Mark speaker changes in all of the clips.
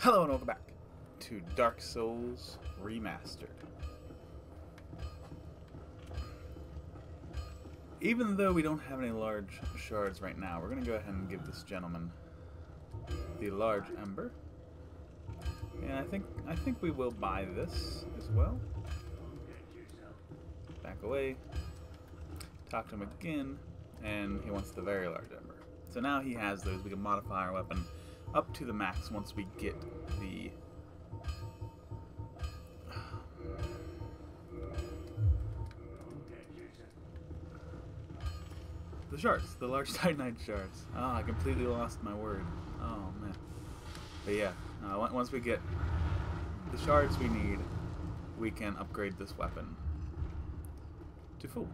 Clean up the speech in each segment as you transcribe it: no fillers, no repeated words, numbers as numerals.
Speaker 1: Hello and welcome back to Dark Souls Remastered. Even though we don't have any large shards right now, we're going to go ahead and give this gentleman the large ember. And I think we will buy this as well. Back away. Talk to him again, and he wants the very large ember. So now he has those. We can modify our weapon up to the max once we get the shards, the large titanite shards. Oh, I completely lost my word. Oh man. But yeah, once we get the shards we need, we can upgrade this weapon to full.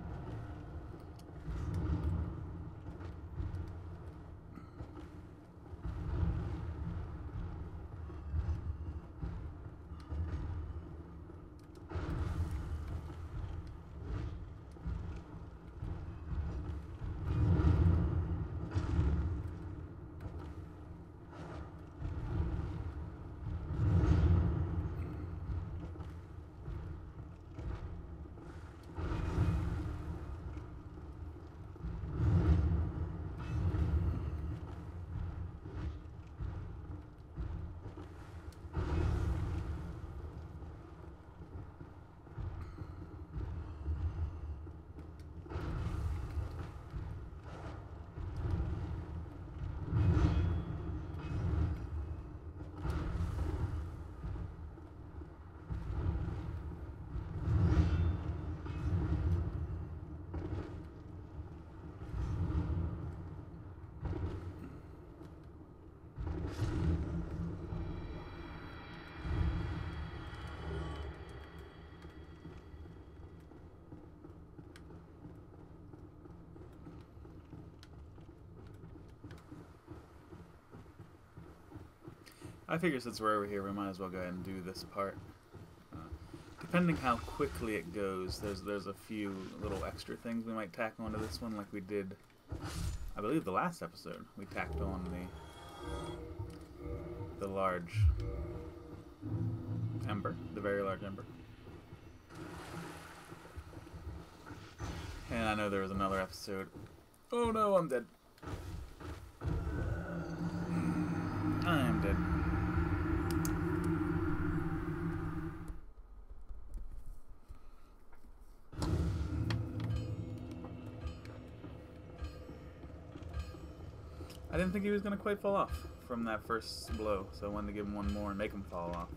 Speaker 1: I figure since we're over here, we might as well go ahead and do this part. Depending how quickly it goes, there's a few little extra things we might tack onto this one, like we did, I believe, the last episode. We tacked on the large ember, the very large ember. And I know there was another episode. Oh no, I'm dead. I am dead. I didn't think he was going to quite fall off from that first blow, so I wanted to give him one more and make him fall off.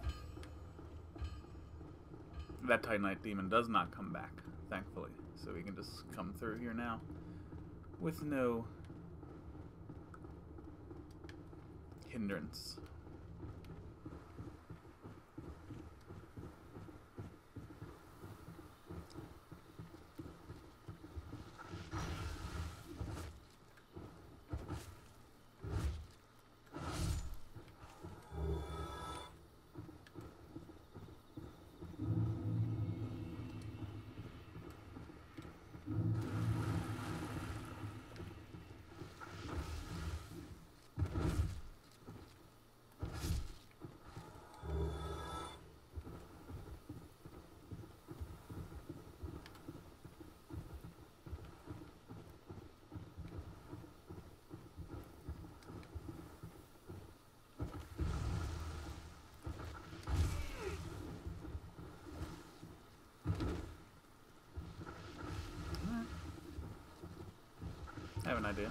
Speaker 1: That Titanite demon does not come back, thankfully, so we can just come through here now with no hindrance. I have an idea.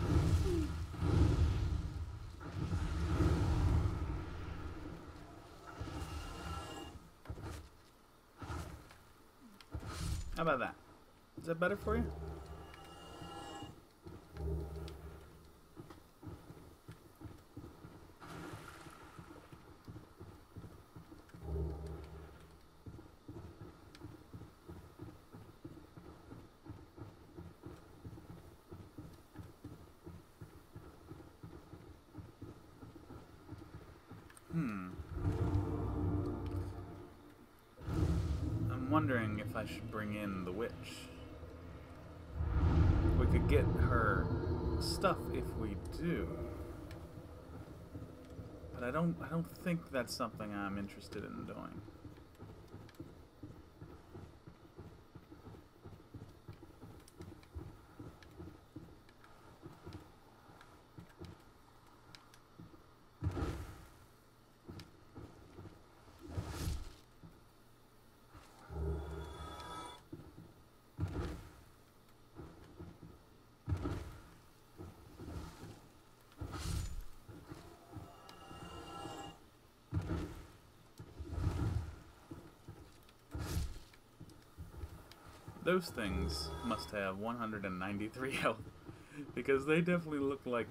Speaker 1: How about that? Is that better for you? I'm wondering if I should bring in the witch. We could get her stuff if we do. But I don't think that's something I'm interested in doing. Those things must have 193 health, because they definitely look like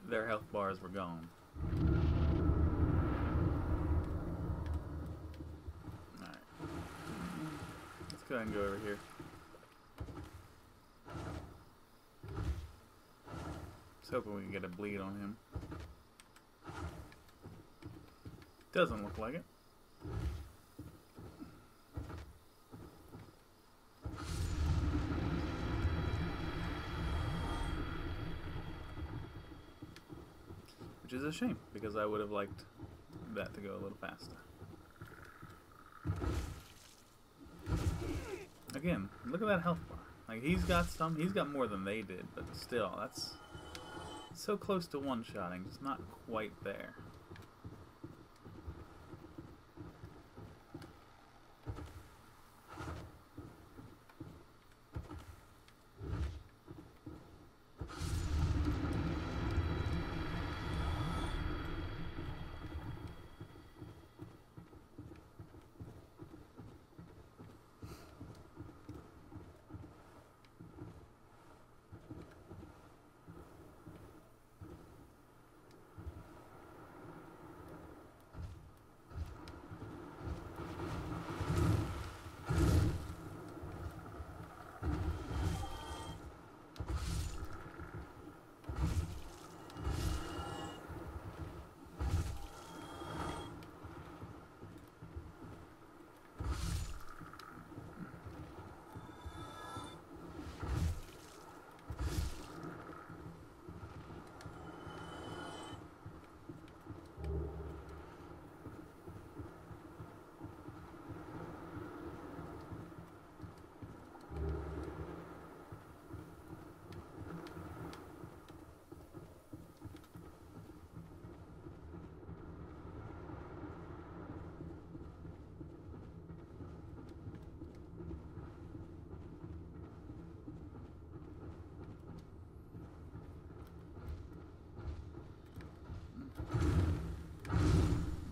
Speaker 1: their health bars were gone. Alright. Let's go ahead and go over here. Just hoping we can get a bleed on him. Doesn't look like it. Which is a shame, because I would have liked that to go a little faster. Again, look at that health bar. Like, he's got more than they did, but still, that's so close to one-shotting, just not quite there.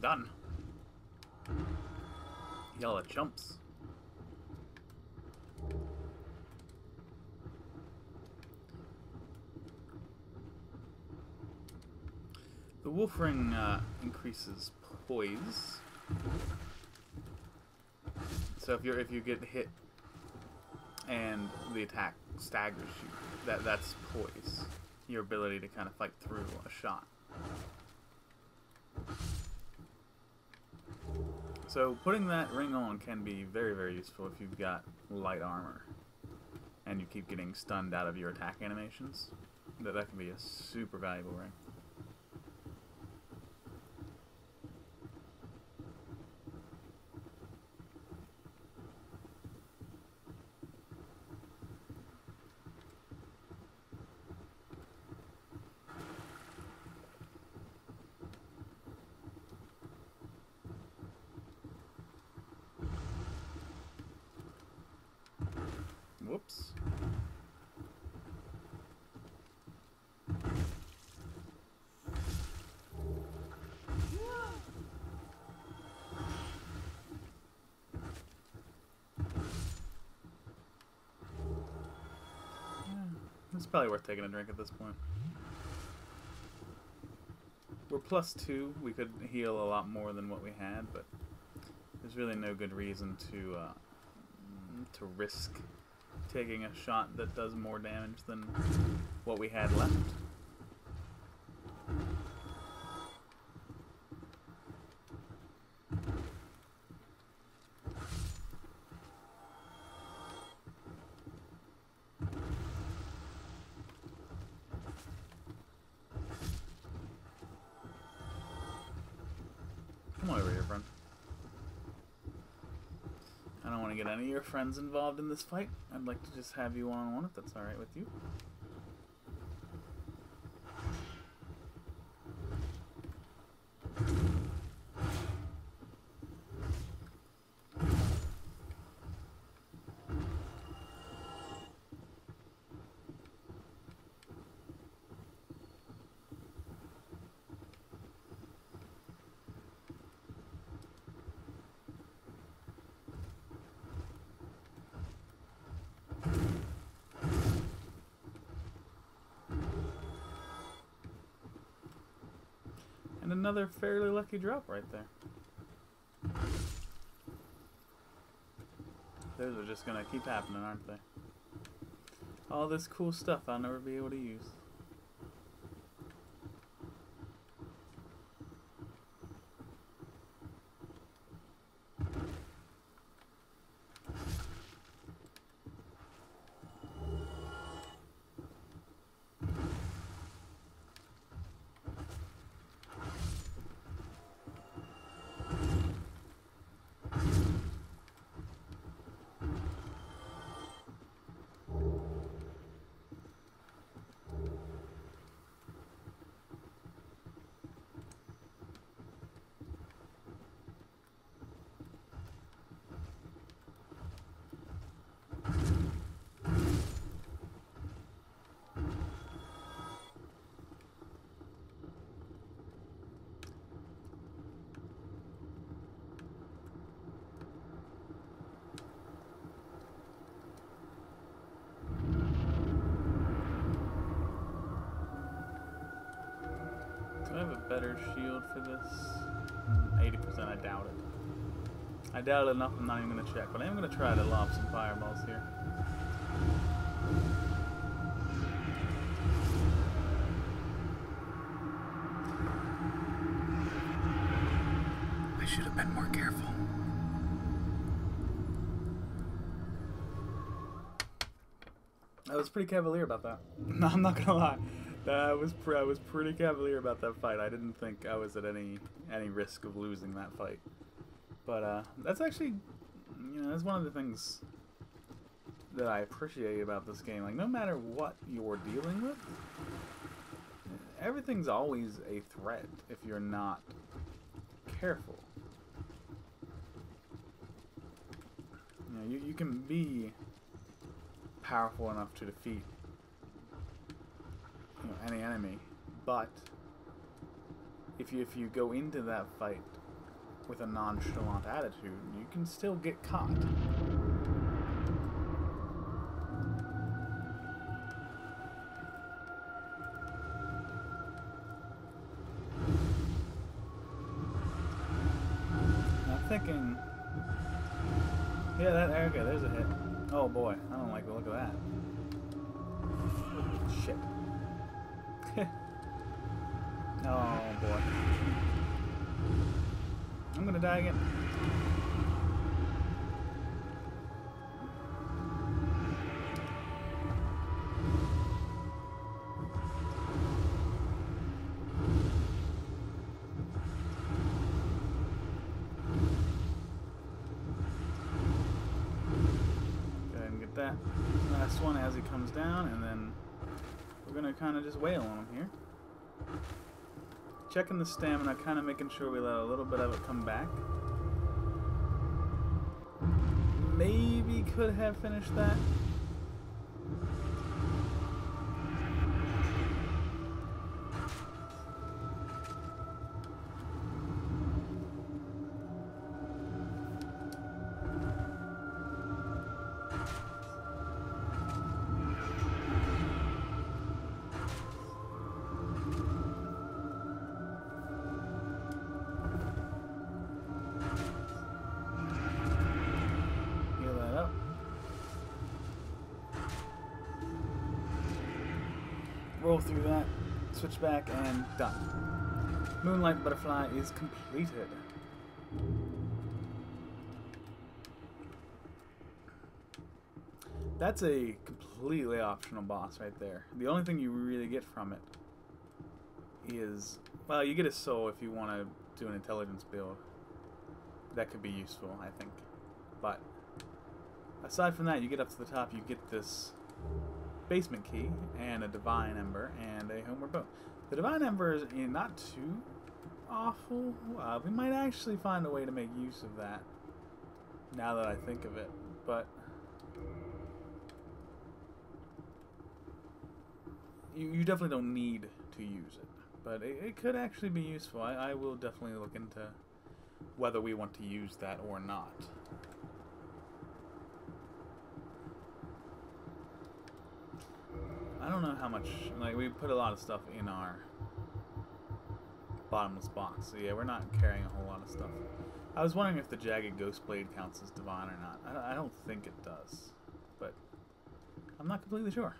Speaker 1: Done. Y'all are chumps. The wolf ring increases poise. So if you get hit and the attack staggers you, that's poise. Your ability to kind of fight through a shot. So putting that ring on can be very, very useful if you've got light armor and you keep getting stunned out of your attack animations. That can be a super valuable ring. Whoops. It's probably worth taking a drink at this point. We're +2. We could heal a lot more than what we had, but there's really no good reason to risk taking a shot that does more damage than what we had left. want to get any of your friends involved in this fight, I'd like to just have you one-on-one if that's alright with you. And another fairly lucky drop right there. Those are just gonna keep happening, aren't they? All this cool stuff I'll never be able to use. Do I have a better shield for this? 80%, I doubt it. I doubt it enough, I'm not even going to check. But I am going to try to lob some fireballs here. I should have been more careful. I was pretty cavalier about that. No, I'm not going to lie. I was pretty cavalier about that fight. I didn't think I was at any risk of losing that fight. But that's actually, you know, that's one of the things that I appreciate about this game. Like, no matter what you're dealing with, everything's always a threat if you're not careful. You know, you can be powerful enough to defeat, you know, any enemy, but if you go into that fight with a nonchalant attitude, you can still get caught. I'm thinking, yeah, okay, there's a hit. Oh boy, I don't like the look of that. Shit. Oh boy. I'm gonna die again. Go ahead and get that last one as he comes down, and then we're gonna kind of just wail on him here. Checking the stamina, kind of making sure we let a little bit of it come back. Maybe could have finished that. Roll through that, switch back, and done. Moonlight Butterfly is completed. That's a completely optional boss right there. The only thing you really get from it is, well, you get a soul if you want to do an intelligence build. That could be useful, I think. But Aside from that, you get up to the top, you get this basement key and a divine ember and a homeward bow. The divine ember is not too awful. We might actually find a way to make use of that now that I think of it, but you definitely don't need to use it, but it could actually be useful. I will definitely look into whether we want to use that or not. I don't know how much, like, we put a lot of stuff in our bottomless box, so yeah, we're not carrying a whole lot of stuff. I was wondering if the Jagged Ghost Blade counts as divine or not. I don't think it does, but I'm not completely sure.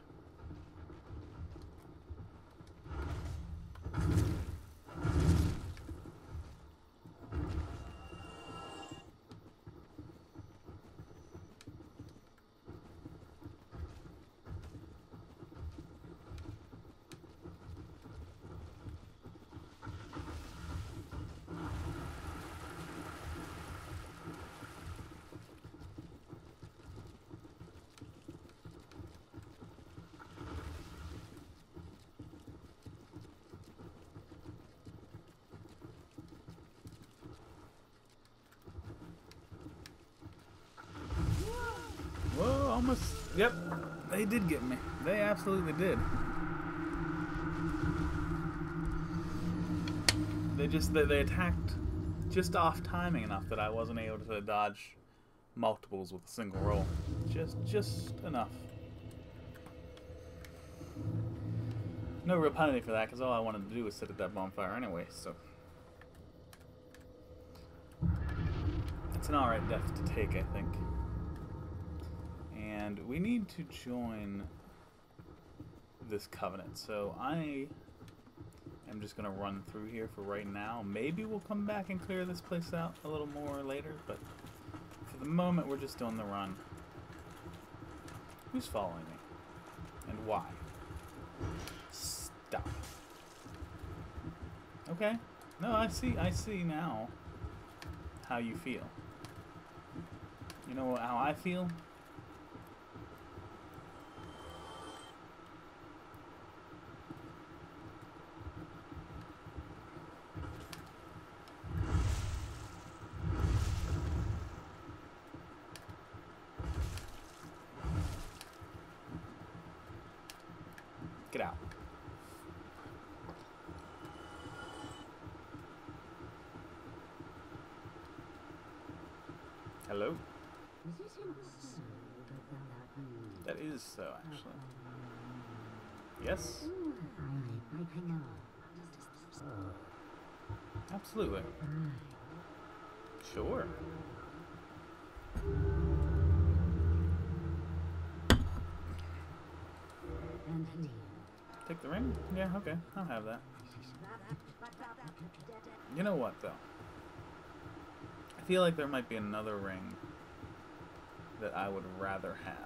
Speaker 1: Whoa, almost. Yep, they did get me. They absolutely did. They attacked just off timing enough that I wasn't able to dodge multiples with a single roll. Just enough. No real penalty for that, because all I wanted to do was sit at that bonfire anyway, so. It's an alright death to take, I think. And we need to join this covenant, so I am just going to run through here for right now. Maybe we'll come back and clear this place out a little more later, but for the moment we're just doing the run. Who's following me? And why? Stop. Okay. No, I see now how you feel. You know how I feel? Get out. Hello? That is so, actually. Yes? Absolutely. Sure. Take the ring? Yeah, okay. I'll have that. You know what, though? I feel like there might be another ring that I would rather have.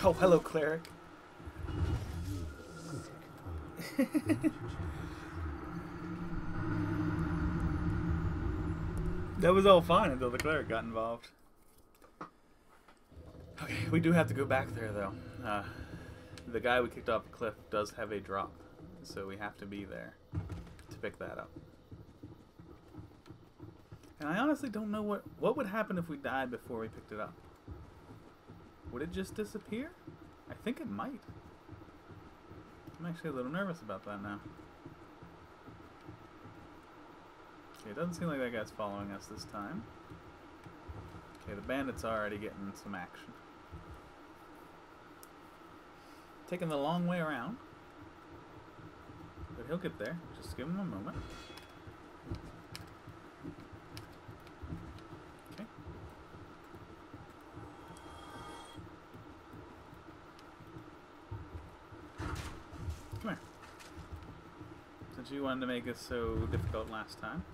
Speaker 1: Oh, hello, cleric. That was all fine until the cleric got involved. Okay, we do have to go back there, though. The guy we kicked off the cliff does have a drop, so we have to be there to pick that up. And I honestly don't know what would happen if we died before we picked it up. Would it just disappear? I think it might. I'm actually a little nervous about that now. Okay, it doesn't seem like that guy's following us this time. Okay, the bandits are already getting some action. Taking the long way around. But he'll get there. Just give him a moment. Okay. Come here. Since you wanted to make it so difficult last time.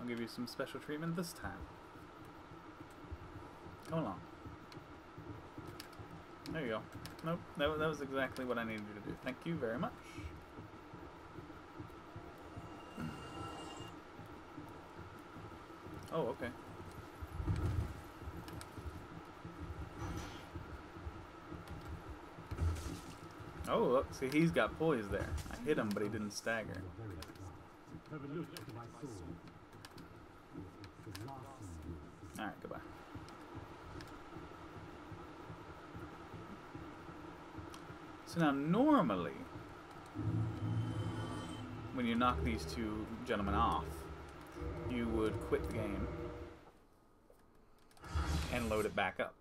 Speaker 1: I'll give you some special treatment this time. Come along. There you go. Nope, that was exactly what I needed you to do. Thank you very much. Oh, okay. Oh, look, see, he's got poise there. I hit him, but he didn't stagger. Alright, goodbye. So now, normally, when you knock these two gentlemen off, you would quit the game and load it back up.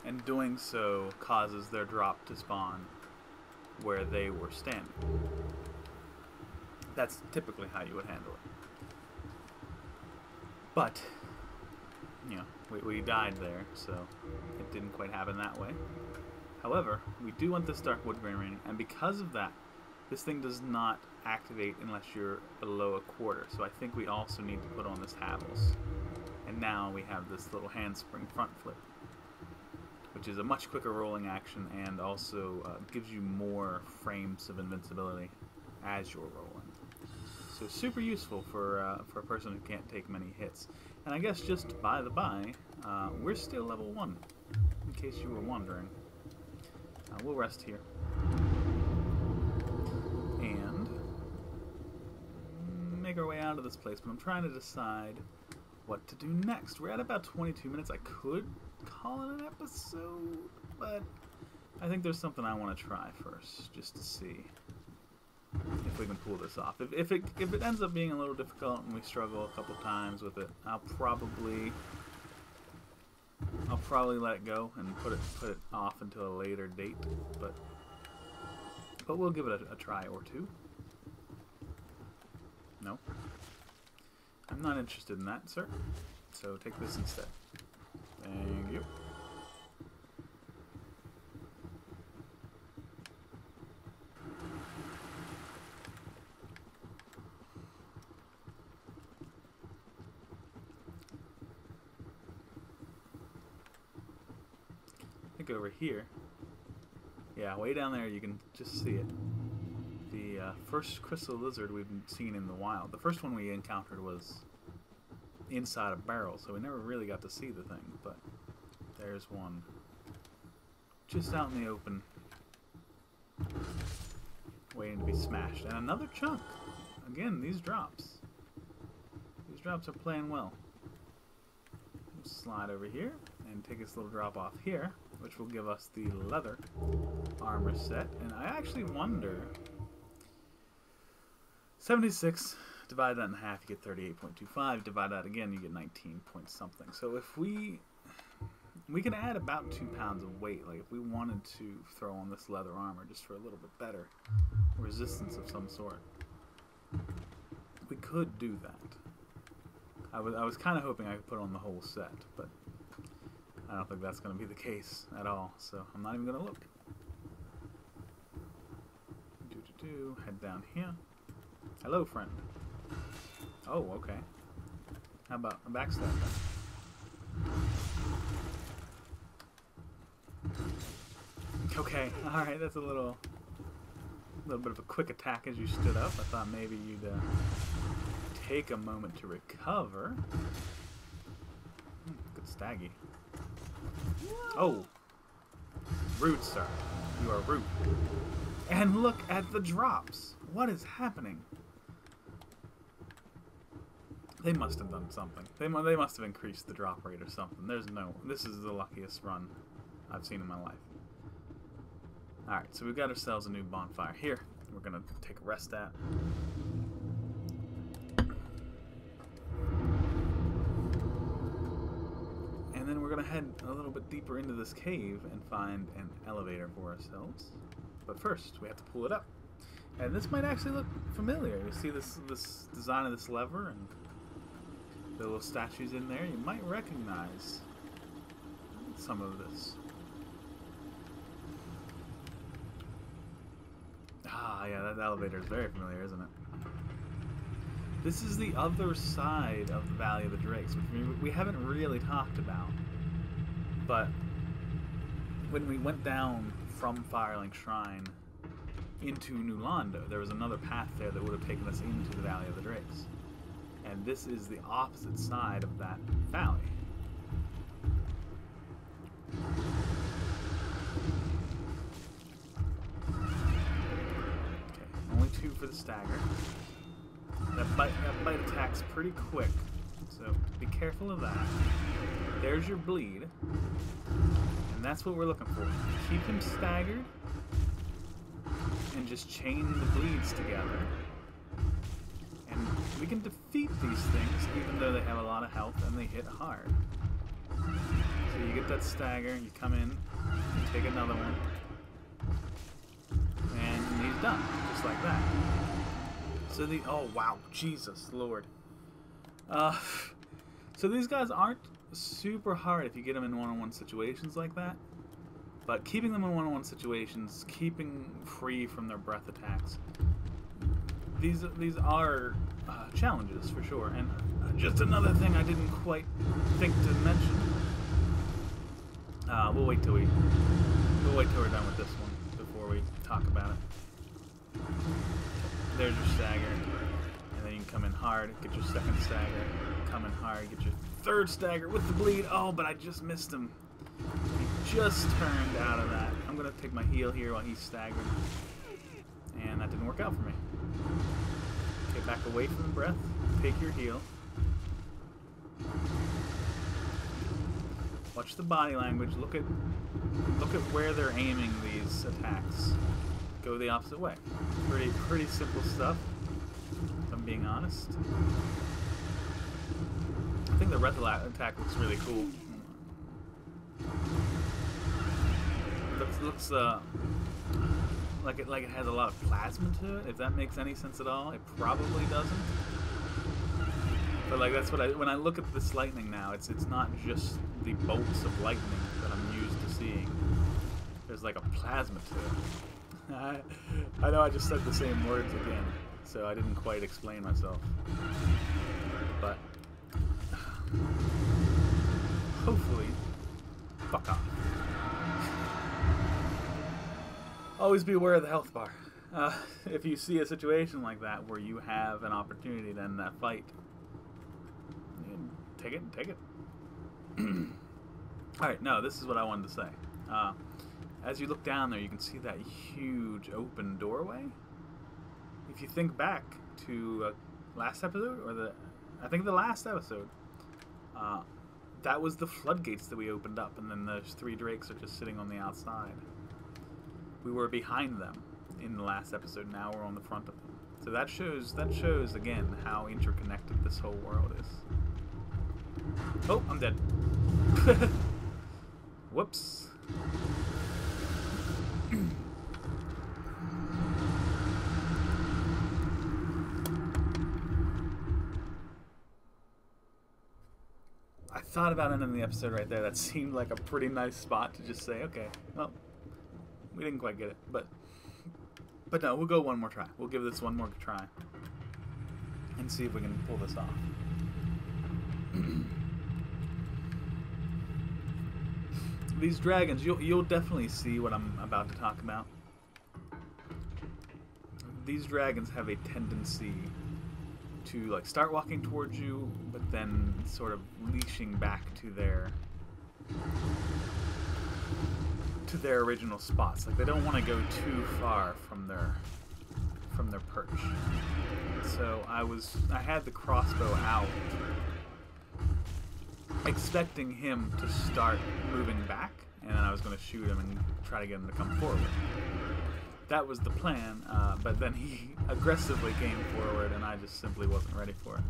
Speaker 1: And doing so causes their drop to spawn where they were standing. That's typically how you would handle it. But, you know, we died there, so it didn't quite happen that way. However, we do want this dark wood grain remaining, and because of that, this thing does not activate unless you're below a quarter. So I think we also need to put on this Havels. And now we have this little handspring front flip, which is a much quicker rolling action and also gives you more frames of invincibility as you're rolling. So super useful for a person who can't take many hits. And I guess just by the by, we're still level 1, in case you were wondering. We'll rest here. And make our way out of this place, but I'm trying to decide what to do next. We're at about 22 minutes. I could call it an episode, but I think there's something I want to try first, just to see if we can pull this off. If it ends up being a little difficult and we struggle a couple times with it, I'll probably let it go and put it off until a later date. But we'll give it a try or two. No, I'm not interested in that, sir. So take this instead. Thank you. I think over here, yeah, way down there you can just see it. The first crystal lizard we've seen in the wild. The first one we encountered was inside a barrel, so we never really got to see the thing, but there's one just out in the open waiting to be smashed. And another chunk. Again, these drops are playing well. We'll slide over here and take this little drop off here, which will give us the leather armor set. And I actually wonder, 76, divide that in half, you get 38.25. Divide that again, you get 19 point something. So if we can add about 2 pounds of weight. Like if we wanted to throw on this leather armor just for a little bit better resistance of some sort, we could do that. I was kind of hoping I could put on the whole set, but I don't think that's going to be the case at all. So I'm not even going to look. Head down here. Hello, friend. Oh, okay. How about a backstab then? Okay, alright, that's a little bit of a quick attack as you stood up. I thought maybe you'd take a moment to recover. Good staggy. Oh! Rude, sir. You are rude. And look at the drops. What is happening? They must have done something. They must have increased the drop rate or something. This is the luckiest run I've seen in my life. Alright, so we've got ourselves a new bonfire here. We're going to take a rest at. And then we're going to head a little bit deeper into this cave and find an elevator for ourselves. But first, we have to pull it up. And this might actually look familiar. You see this design of this lever and the little statues in there? You might recognize some of this. Oh yeah, that elevator is very familiar, isn't it? This is the other side of the Valley of the Drakes, which we haven't really talked about. But when we went down from Firelink Shrine into New Londo, there was another path there that would have taken us into the Valley of the Drakes. And this is the opposite side of that valley. Okay, only 2 for the stagger. That bite attack's pretty quick, so be careful of that. There's your bleed. And that's what we're looking for. Keep him staggered and just chain the bleeds together. And we can defeat these things even though they have a lot of health and they hit hard. So you get that stagger, you come in, you take another one, and he's done, just like that. So oh wow, Jesus Lord. So these guys aren't super hard if you get them in one-on-one situations like that, but keeping them in one-on-one situations, keeping free from their breath attacks, these are challenges for sure. And just another thing I didn't quite think to mention. We'll wait till we're done with this one before we talk about it. There's your stagger, and then you can come in hard, get your second stagger, come in hard, get your third stagger with the bleed. Oh, but I just missed him. He just turned out of that. I'm gonna take my heal here while he's staggered, and that didn't work out for me. Okay, back away from the breath. Take your heal. Watch the body language. Look at where they're aiming these attacks. Go the opposite way. Pretty simple stuff, if I'm being honest. I think the breath attack looks really cool. Looks like it has a lot of plasma to it. If that makes any sense at all, it probably doesn't. But like that's what when I look at this lightning now, it's not just the bolts of lightning that I'm used to seeing. There's like a plasma to it. I know I just said the same words again, so I didn't quite explain myself. But hopefully, fuck off. Always be aware of the health bar. If you see a situation like that where you have an opportunity to end that fight, take it. Alright, no, this is what I wanted to say. As you look down there, you can see that huge open doorway. If you think back to last episode, or I think the last episode, that was the floodgates that we opened up, and then those 3 drakes are just sitting on the outside. We were behind them in the last episode. Now we're on the front of them. So that shows again how interconnected this whole world is. Oh, I'm dead. Whoops. I thought about ending the episode right there. That seemed like a pretty nice spot to just say, okay, well, we didn't quite get it, but no, we'll go one more try. We'll give this one more try and see if we can pull this off. These dragons, you'll definitely see what I'm about to talk about. These dragons have a tendency to like start walking towards you, but then sort of leashing back to their original spots. Like they don't want to go too far from their perch. So I had the crossbow out, expecting him to start moving back, and then I was going to shoot him and try to get him to come forward. That was the plan, but then he aggressively came forward, and I just simply wasn't ready for it.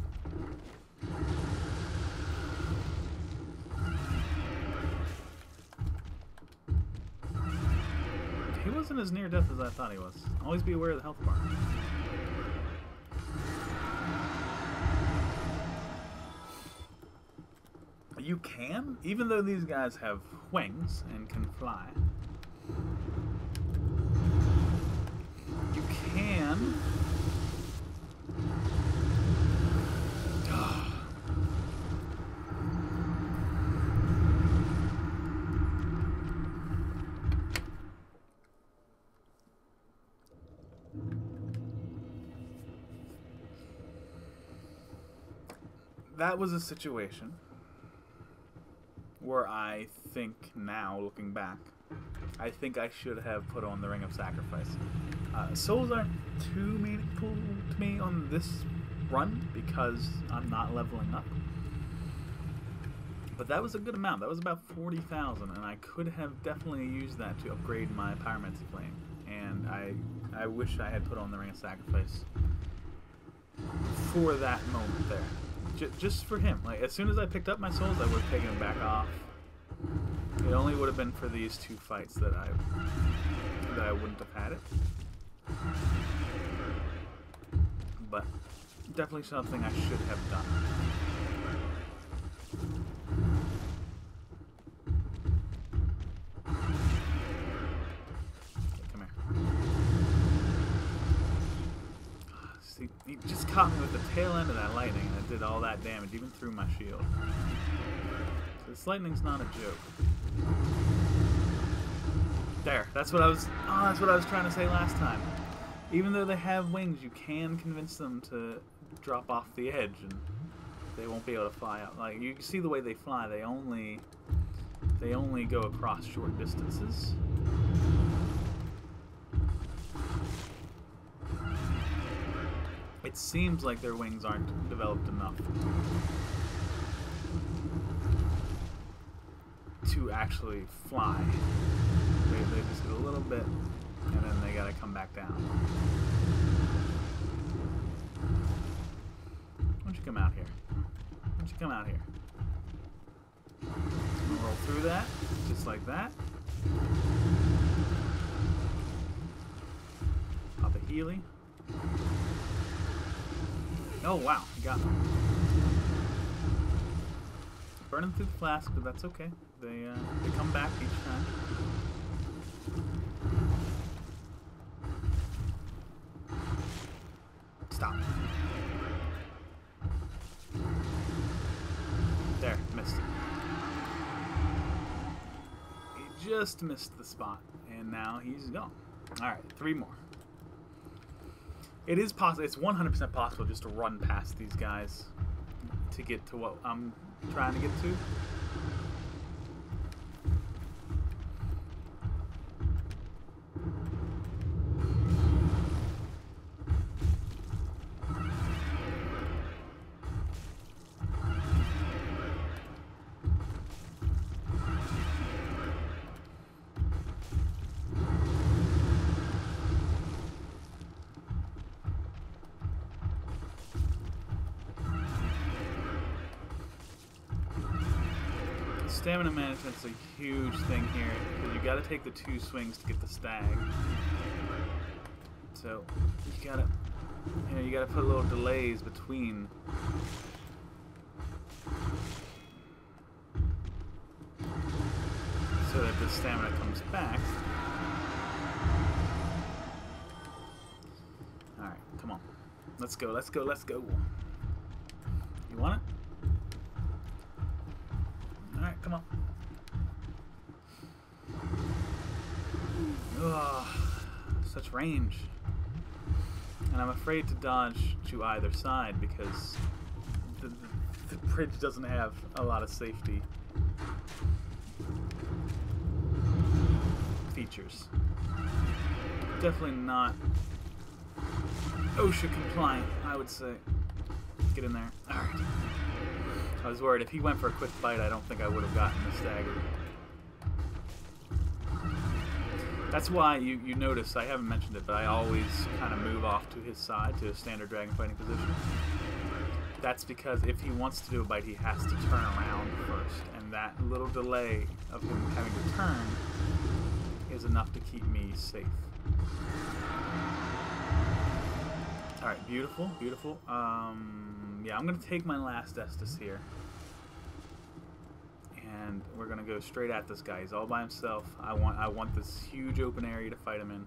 Speaker 1: He wasn't as near death as I thought he was. Always be aware of the health bar. You can, even though these guys have wings and can fly, you can... That was a situation where I think now, looking back, I think I should have put on the Ring of Sacrifice. Souls aren't too meaningful to me on this run because I'm not leveling up. But that was a good amount. That was about 40,000, and I could have definitely used that to upgrade my Pyromancy Flame. And I wish I had put on the Ring of Sacrifice for that moment there. Just for him. Like, as soon as I picked up my souls, I would have taken them back off. It only would have been for these two fights that I wouldn't have had it. But definitely something I should have done. Come here. See, he just caught me with the tail end of that lightning, and it did all that damage, even through my shield. So this lightning's not a joke. There, that's what I was trying to say last time. Even though they have wings, you can convince them to drop off the edge, and they won't be able to fly out. Like, you can see the way they fly. They only go across short distances. It seems like their wings aren't developed enough to actually fly. They just get a little bit, and then they gotta come back down. Why don't you come out here? Why don't you come out here? We'll roll through that, just like that. Pop a Healy. Oh wow, you got them. Burn them through the flask, but that's okay. They come back each time. Stop. There, missed it. He just missed the spot, and now he's gone. Alright, 3 more. It is possible, it's 100% possible just to run past these guys to get to what I'm trying to get to. Stamina management's a huge thing here because you got to take the 2 swings to get the stag. So you gotta put little delays between. So that the stamina comes back. All right, come on, let's go, let's go, let's go. You want it? Alright, come on. Ugh, such range. And I'm afraid to dodge to either side because the bridge doesn't have a lot of safety features. Definitely not OSHA compliant, I would say. Get in there. Alright. I was worried if he went for a quick bite, I don't think I would have gotten the stagger. That's why you notice, I haven't mentioned it, but I always kind of move off to his side, to a standard dragon fighting position. That's because if he wants to do a bite, he has to turn around first, and that little delay of him having to turn is enough to keep me safe. Alright, beautiful, beautiful. Yeah, I'm going to take my last Estus here. And we're going to go straight at this guy. He's all by himself. I want this huge open area to fight him in.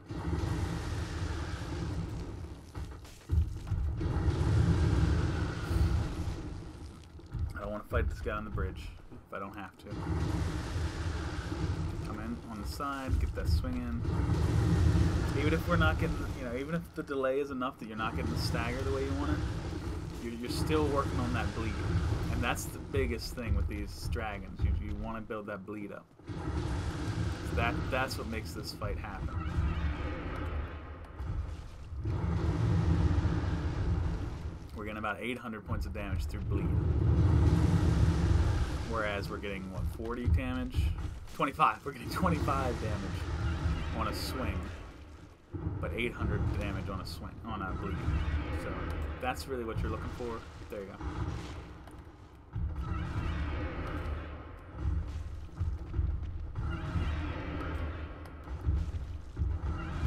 Speaker 1: want to fight this guy on the bridge if I don't have to. Come in on the side, get that swing in. Even if we're not getting, even if the delay is enough that you're not getting the stagger the way you want it, you're still working on that bleed. And that's the biggest thing with these dragons. You want to build that bleed up. That's what makes this fight happen. We're getting about 800 points of damage through bleed. Whereas we're getting, what, 40 damage? 25. We're getting 25 damage on a swing. But 800 damage on a swing, on a bleed. So that's really what you're looking for. There you go.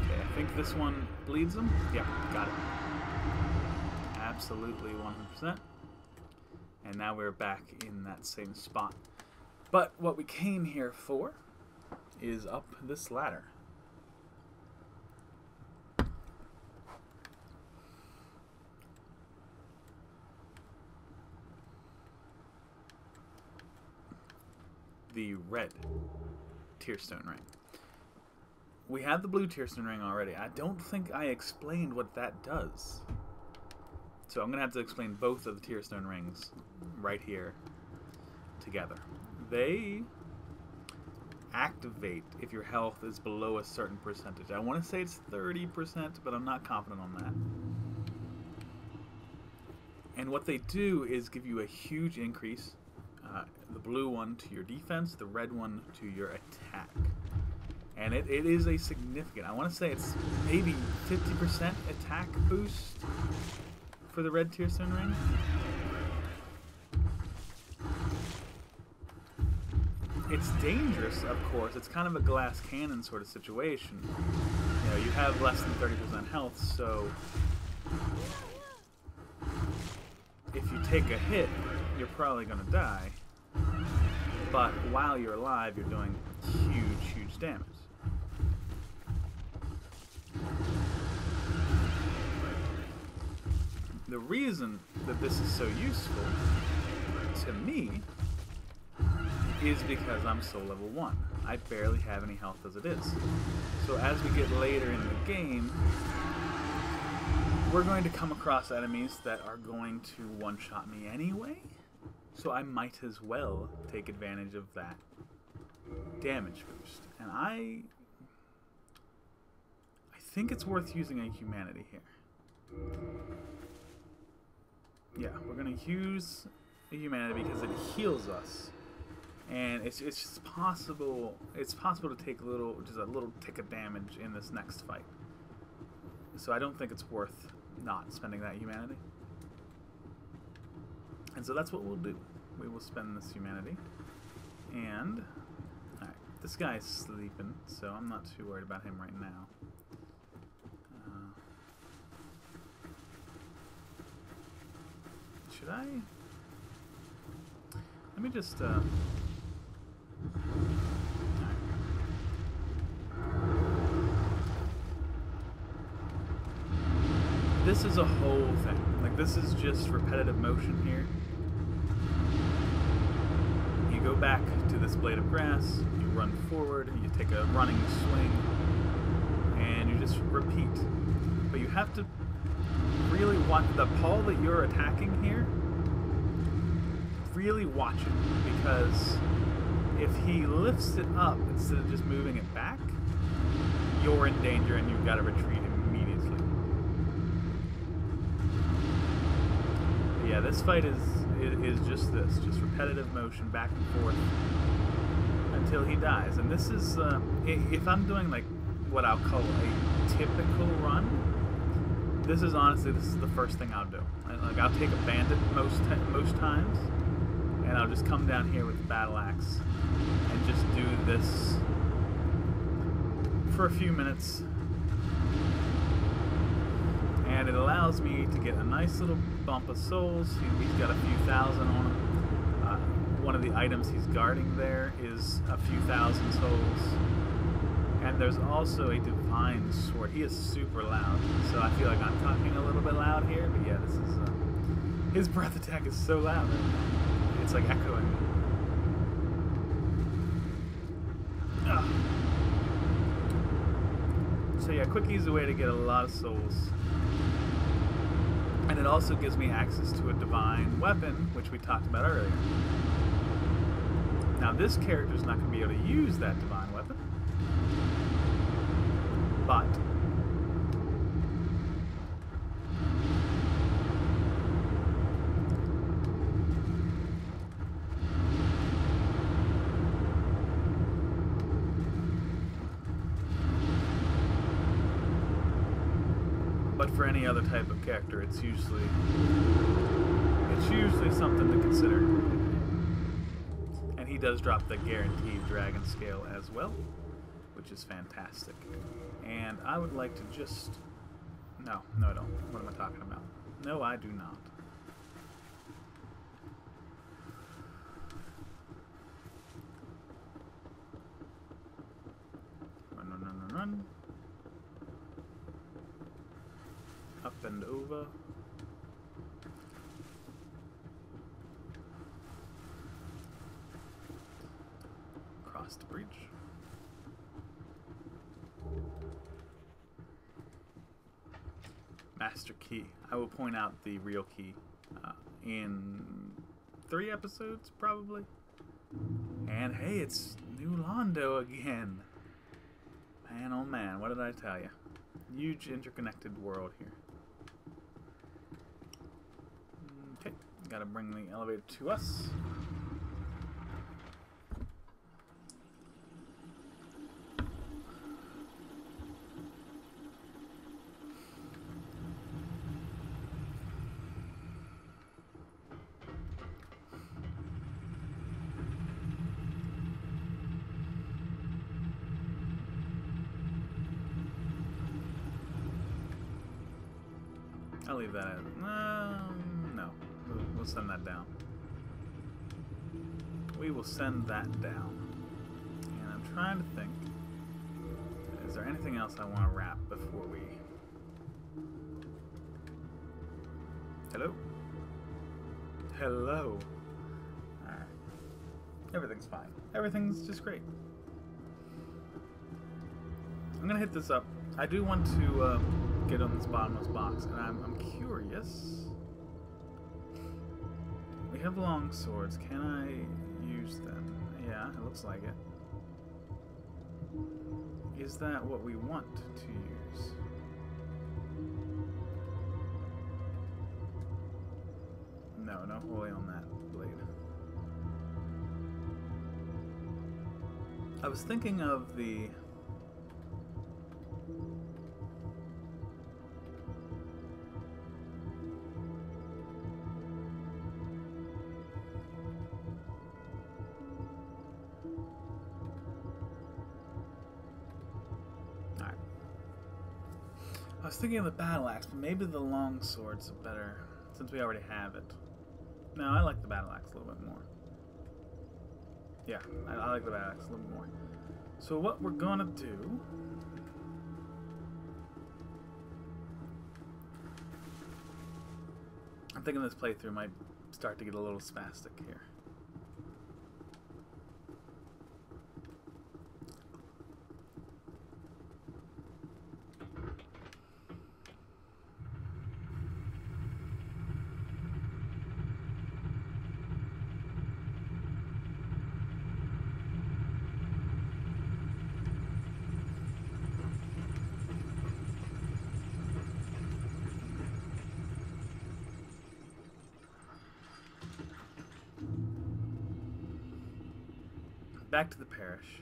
Speaker 1: Okay, I think this one bleeds them. Yeah, got it. Absolutely 100%. And now we're back in that same spot. But what we came here for is up this ladder. The red tearstone ring. We have the blue tearstone ring already. I don't think I explained what that does. So I'm going to have to explain both of the tearstone rings right here together. They activate if your health is below a certain percentage. I want to say it's 30%, but I'm not confident on that. And what they do is give you a huge increase. The blue one to your defense, the red one to your attack. And it is a significant, I want to say it's maybe 50% attack boost for the red tearstone ring. It's dangerous, of course. It's kind of a glass cannon sort of situation. You have less than 30% health, so if you take a hit, you're probably going to die. But while you're alive, you're doing huge, huge damage. The reason that this is so useful to me is because I'm soul level 1. I barely have any health as it is. So as we get later in the game, we're going to come across enemies that are going to one-shot me anyway. So I might as well take advantage of that damage boost. And I think it's worth using a humanity here. Yeah, we're going to use a humanity because it heals us. And it's just possible, it's possible to take just a little tick of damage in this next fight. So I don't think it's worth not spending that humanity. And so that's what we'll do. We will spend this humanity. And, alright, this guy's sleeping, so I'm not too worried about him right now. Should I? Let me just, this is a whole thing. Like, this is just repetitive motion here. You go back to this blade of grass, you run forward, you take a running swing, and you just repeat. But you have to really watch the Paul that you're attacking here. Really watch it, because if he lifts it up instead of just moving it back, you're in danger and you've got to retreat immediately. But yeah, this fight is just this, just repetitive motion back and forth until he dies. And this is, if I'm doing like what I'll call a typical run, this is the first thing I'll do. Like, I'll take a bandit most times, and I'll just come down here with the battle axe and just do this for a few minutes. And it allows me to get a nice little bump of souls. He's got a few thousand on him. One of the items he's guarding there is a few thousand souls. And there's also a divine sword. He is super loud, so I feel like I'm talking a little bit loud here. But yeah, this is his breath attack is so loud. it's like echoing. Ugh. So yeah, quick easy way to get a lot of souls. And it also gives me access to a divine weapon, which we talked about earlier. Now this character's not going to be able to use that divine weapon. But for any other type of character, it's usually something to consider. And he does drop the guaranteed dragon scale as well, which is fantastic. And I would like to just... No, I don't. What am I talking about? No, I do not. Run. Up and over. Across the bridge. Master key. I will point out the real key in 3 episodes, probably. And hey, it's New Londo again. Man, oh man, what did I tell you? Huge interconnected world here. Okay, gotta bring the elevator to us. I'll leave that as... no. We'll send that down. We will send that down. And I'm trying to think. Is there anything else I want to wrap before we... Hello? Hello? Alright. Everything's fine. Everything's just great. I'm gonna hit this up. I do want to get on this bottomless box, and I'm curious. We have long swords. Can I use them? Yeah, it looks like it. Is that what we want to use? No, no holy on that blade. I was thinking of the... I was thinking of the battle axe, but maybe the long sword's better, since we already have it. No, I like the battle axe a little bit more. Yeah, I like the battle axe a little bit more. So what we're gonna do... I'm thinking this playthrough might start to get a little spastic here. Back to the parish.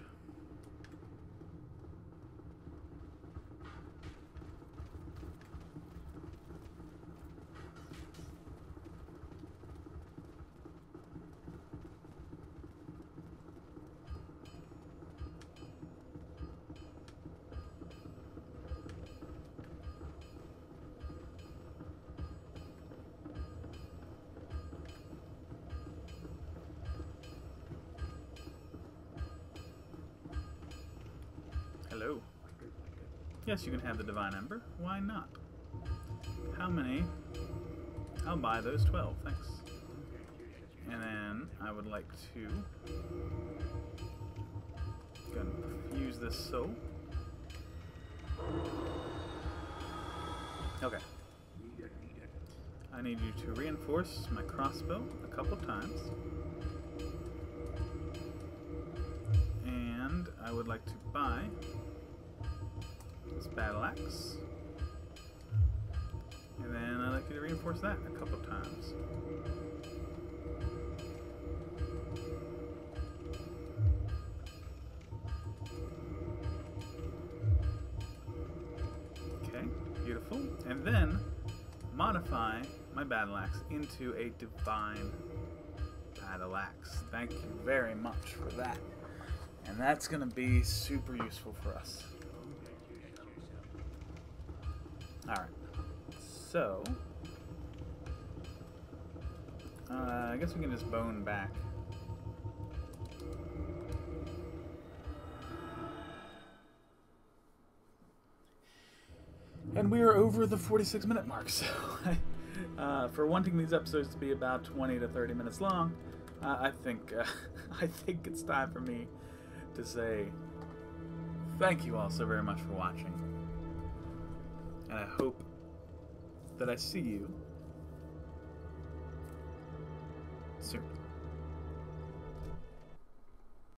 Speaker 1: Hello. Yes, you can have the Divine Ember. Why not? How many? I'll buy those 12, thanks. And then like to go and fuse this soul. Okay. I need you to reinforce my crossbow a couple times. And I would like to buy this battle axe. And then I'd like you to reinforce that a couple times. Okay, beautiful. And then modify my battle axe into a divine battle axe. Thank you very much for that. And that's going to be super useful for us. Alright. So, I guess we can just bone back. And we are over the 46-minute mark, so for wanting these episodes to be about 20 to 30 minutes long, I think it's time for me to say thank you all so very much for watching. And I hope that I see you soon.